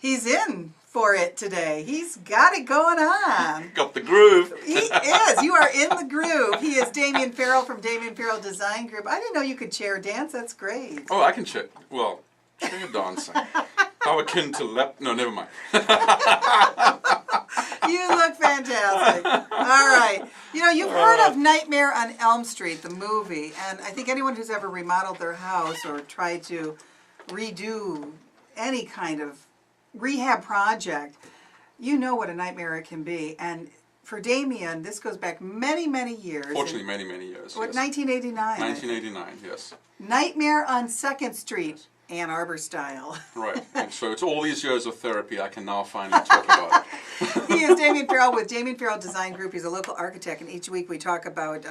He's in for it today. He's got it going on. Got the groove. He is. You are in the groove. He is Damien Farrell from Damien Farrell Design Group. I didn't know you could chair dance. That's great. Oh, I can chair. Well, chair dancing. How akin to lap? No, never mind. You look fantastic. All right. You know, you've heard of Nightmare on Elm Street, the movie, and I think anyone who's ever remodeled their house or tried to redo any kind of rehab project, you know what a nightmare it can be. And for Damien, this goes back many, many years. Fortunately, many, many years. What, yes. 1989? 1989, yes. Nightmare on 2nd Street, Ann Arbor style. Right. And so it's all these years of therapy I can now finally talk about it. He is Damien Farrell with Damien Farrell Design Group. He's a local architect, and each week we talk about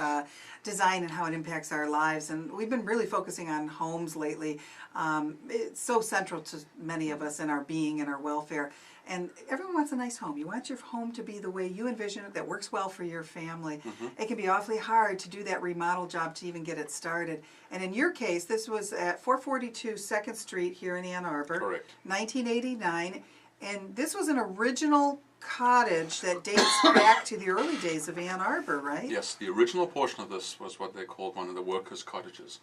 design and how it impacts our lives. And we've been really focusing on homes lately. It's so central to many of us in our being and our welfare. And everyone wants a nice home. You want your home to be the way you envision it, that works well for your family. It can be awfully hard to do that remodel job to even get it started. And in your case, this was at 442 2nd Street here in Ann Arbor. Correct. 1989. And this was an original cottage that dates back to the early days of Ann Arbor, right? Yes, the original portion of this was what they called one of the workers' cottages.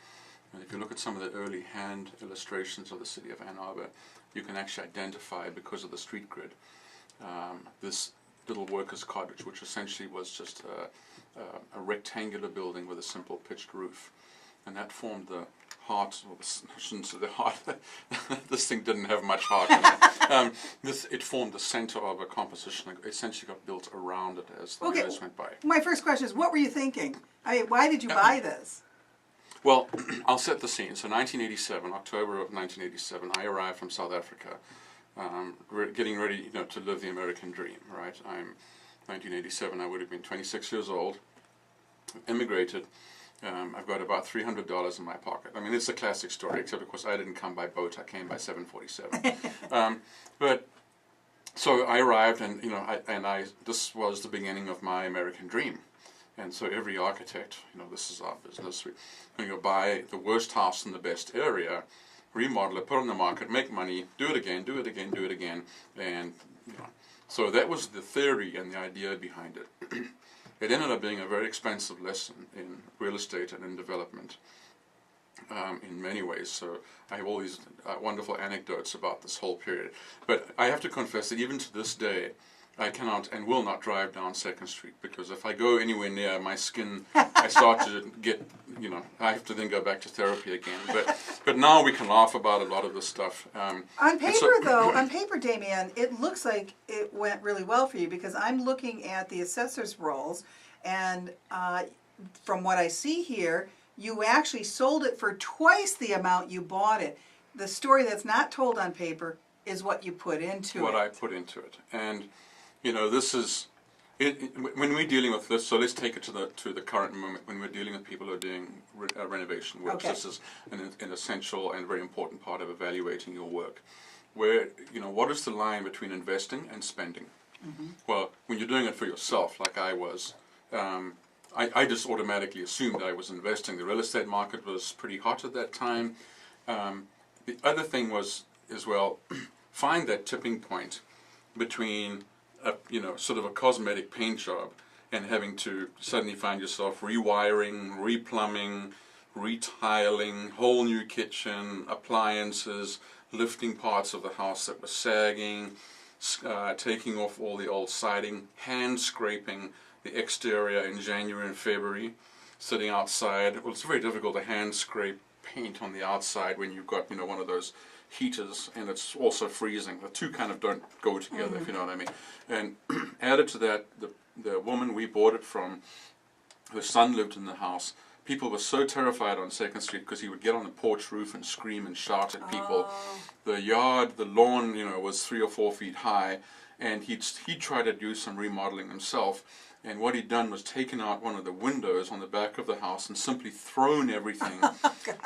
And if you look at some of the early hand illustrations of the city of Ann Arbor, you can actually identify, because of the street grid, this little workers' cottage, which essentially was just a rectangular building with a simple pitched roof. And that formed the heart, or I shouldn't say the heart, this thing didn't have much heart in it. It formed the center of a composition that essentially got built around it as the years went by. My first question is, what were you thinking? I mean, why did you buy this? Well, I'll set the scene. So 1987, October of 1987, I arrived from South Africa, getting ready, to live the American dream, right? 1987, I would have been 26 years old, immigrated. I've got about $300 in my pocket. I mean, it's a classic story, except of course I didn't come by boat. I came by 747. But so I arrived, and this was the beginning of my American dream. And so every architect, this is our business. We buy the worst house in the best area, remodel it, put it on the market, make money, do it again, do it again, do it again, and so that was the theory and the idea behind it. It ended up being a very expensive lesson in real estate and in development, in many ways. So I have all these wonderful anecdotes about this whole period. But I have to confess that even to this day, I cannot and will not drive down 2nd Street, because if I go anywhere near my skin, I start to get, I have to then go back to therapy again. But now we can laugh about a lot of this stuff. On paper, on paper, Damien, it looks like it went really well for you, because I'm looking at the assessor's rolls, and from what I see here, you actually sold it for twice the amount you bought it. The story that's not told on paper is what you put into it. What I put into it. And this is, when we're dealing with this, so let's take it to the current moment, when we're dealing with people who are doing renovation work. Okay. This is an essential and very important part of evaluating your work. Where, what is the line between investing and spending? Well, when you're doing it for yourself, like I was, I just automatically assumed I was investing. The real estate market was pretty hot at that time. The other thing was, as well, find that tipping point between sort of a cosmetic paint job and having to suddenly find yourself rewiring, replumbing, retiling, whole new kitchen, appliances, lifting parts of the house that were sagging, taking off all the old siding, hand scraping the exterior in January and February, sitting outside. Well, it's very difficult to hand scrape paint on the outside when you've got one of those heaters and it's also freezing. The two kind of don't go together, if you know what I mean. And added to that, the woman we bought it from, her son lived in the house. People were so terrified on 2nd Street because he would get on the porch roof and scream and shout at people. The yard, the lawn, was 3 or 4 feet high, and he'd tried to do some remodeling himself. And what he'd done was taken out one of the windows on the back of the house and simply thrown everything.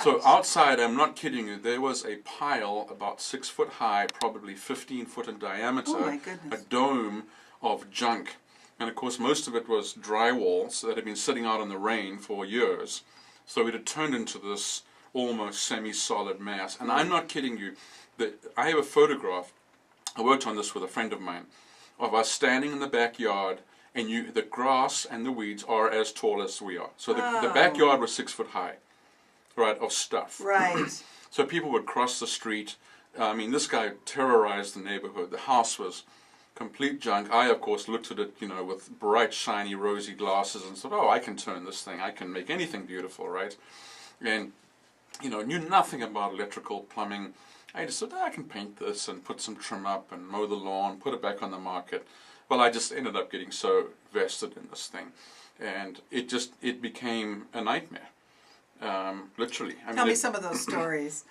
So outside, I'm not kidding you, there was a pile about 6 foot high, probably 15 foot in diameter, a dome of junk. And of course, most of it was drywall, so that had been sitting out in the rain for years. So it had turned into this almost semi-solid mass. And I'm not kidding you, that I have a photograph I worked on this with a friend of mine, of us standing in the backyard, and the grass and the weeds are as tall as we are. So the backyard was 6 foot high, right, of stuff. Right. So people would cross the street. I mean, this guy terrorized the neighborhood. The house was complete junk. I, of course, looked at it, with bright, shiny, rosy glasses and said, oh, I can turn this thing. I can make anything beautiful, right? And, knew nothing about electrical, plumbing. I just said, I can paint this and put some trim up and mow the lawn, put it back on the market. Well, I just ended up getting so vested in this thing. And it became a nightmare, literally. Tell me some of those stories.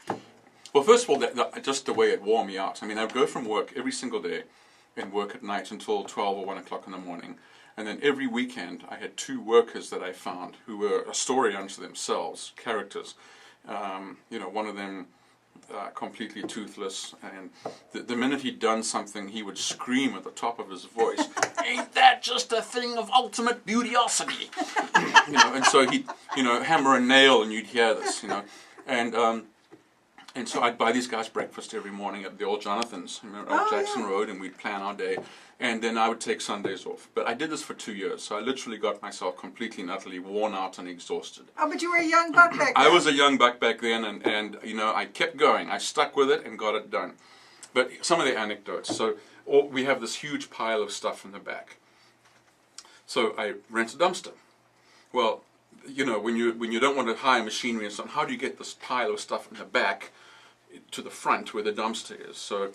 Well, first of all, just the way it wore me out. I mean, I'd go from work every single day and work at night until 12 or 1 o'clock in the morning. And then every weekend, I had 2 workers that I found who were a story unto themselves, characters. One of them completely toothless, and the minute he'd done something, he would scream at the top of his voice, "Ain't that just a thing of ultimate beautyosity?" And so he'd, hammer a nail, and you'd hear this, and so I'd buy these guys breakfast every morning at the old Jonathan's, Old Jackson Road, and we'd plan our day. And then I would take Sundays off. But I did this for 2 years, so I literally got myself completely and utterly worn out and exhausted. Oh, but you were a young buck back then. I was a young buck back then, and I kept going. I stuck with it and got it done. But some of the anecdotes. So we have this huge pile of stuff in the back. So I rent a dumpster. Well, when you don't want to hire machinery and so on, how do you get this pile of stuff in the back to the front where the dumpster is? So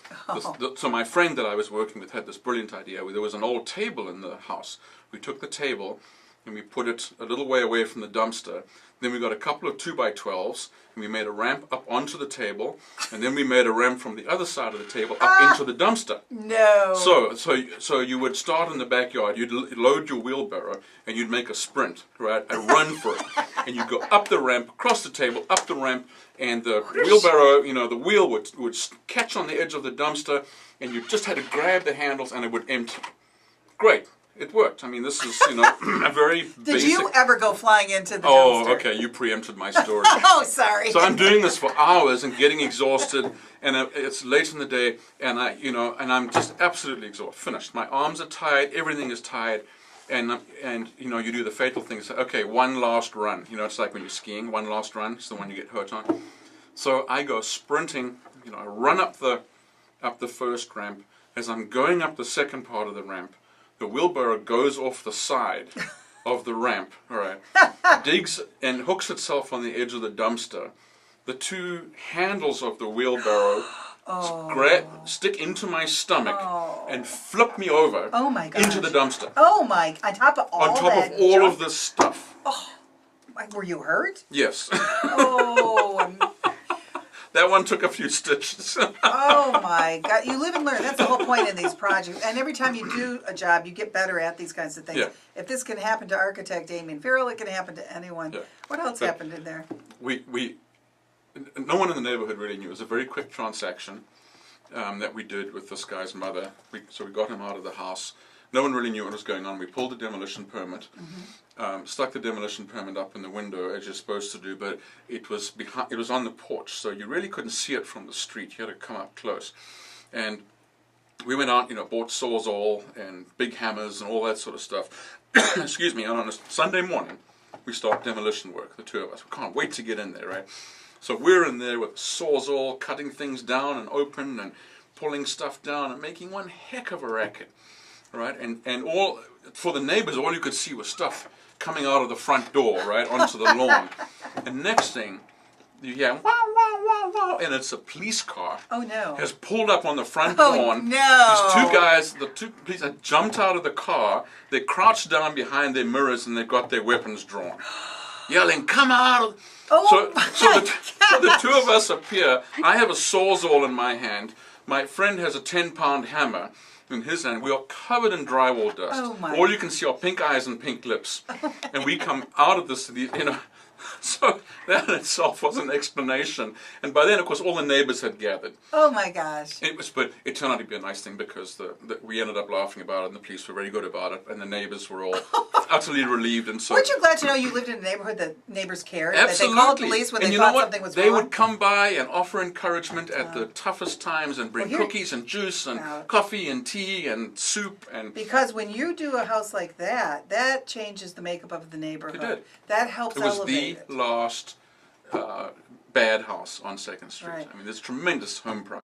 so my friend that I was working with had this brilliant idea. There was an old table in the house. We took the table and we put it a little way away from the dumpster. Then we got a couple of 2x12s and we made a ramp up onto the table, and then we made a ramp from the other side of the table up into the dumpster. No. So you would start in the backyard, you'd load your wheelbarrow, and you'd make a sprint, right, a run for it. And you'd go up the ramp, across the table, up the ramp, and the wheelbarrow, the wheel would catch on the edge of the dumpster, and you just had to grab the handles and it would empty. Great. It worked. I mean, this is, a very basic... Did you ever go flying into the dumpster? Oh, okay, you preempted my story. Oh, sorry. So I'm doing this for hours and getting exhausted, and it's late in the day, and I'm just absolutely exhausted, finished. My arms are tired, everything is tired, and you do the fatal thing. Say, okay, one last run. It's like when you're skiing, one last run. It's the one you get hurt on. So I go sprinting. I run up the first ramp. As I'm going up the second part of the ramp, the wheelbarrow goes off the side of the ramp, all right, digs and hooks itself on the edge of the dumpster. The 2 handles of the wheelbarrow stick into my stomach and flip me over into the dumpster. Oh my, on top of all of this stuff. Oh, were you hurt? Yes. Oh. That one took a few stitches. Oh my God! You live and learn. That's the whole point in these projects. And every time you do a job, you get better at these kinds of things. Yeah. If this can happen to architect Damien Farrell, it can happen to anyone. Yeah. What else happened in there? No one in the neighborhood really knew. It was a very quick transaction that we did with this guy's mother. So we got him out of the house. No one really knew what was going on. We pulled the demolition permit, stuck the demolition permit up in the window as you're supposed to do, but it was on the porch, so you really couldn't see it from the street. You had to come up close. And we went out, bought Sawzall and big hammers and all that sort of stuff. Excuse me. And on a Sunday morning, we start demolition work, the 2 of us. We can't wait to get in there, right? So we're in there with Sawzall, cutting things down and open and pulling stuff down and making one heck of a racket. Right, and all for the neighbors, all you could see was stuff coming out of the front door, right, onto the lawn. And next thing, you hear wow, wow, wow, wow, and it's a police car. Oh no! Has pulled up on the front lawn. No! These 2 guys, the 2 police, had jumped out of the car. They crouched down behind their mirrors and they got their weapons drawn, yelling, "Come out!" Oh so the 2 of us appear. I have a Sawzall in my hand. My friend has a 10-pound hammer in his hand. We are covered in drywall dust. Oh my. All you can see are pink eyes and pink lips. And we come out of this, So that in itself was an explanation. And by then, of course, all the neighbors had gathered. Oh my gosh. But it turned out to be a nice thing because we ended up laughing about it, and the police were very good about it, and the neighbors were all utterly relieved. And so, Weren't you glad to know you lived in a neighborhood that neighbors cared? absolutely. That they called police when and they you know thought what? something was They wrong? would come by and offer encouragement at the toughest times, and bring Well, here- cookies and juice and Yeah. coffee and tea and soup and. Because when you do a house like that, that changes the makeup of the neighborhood. It did. That helps It was elevate the it. last bad house on 2nd Street. Right. I mean, there's tremendous home price.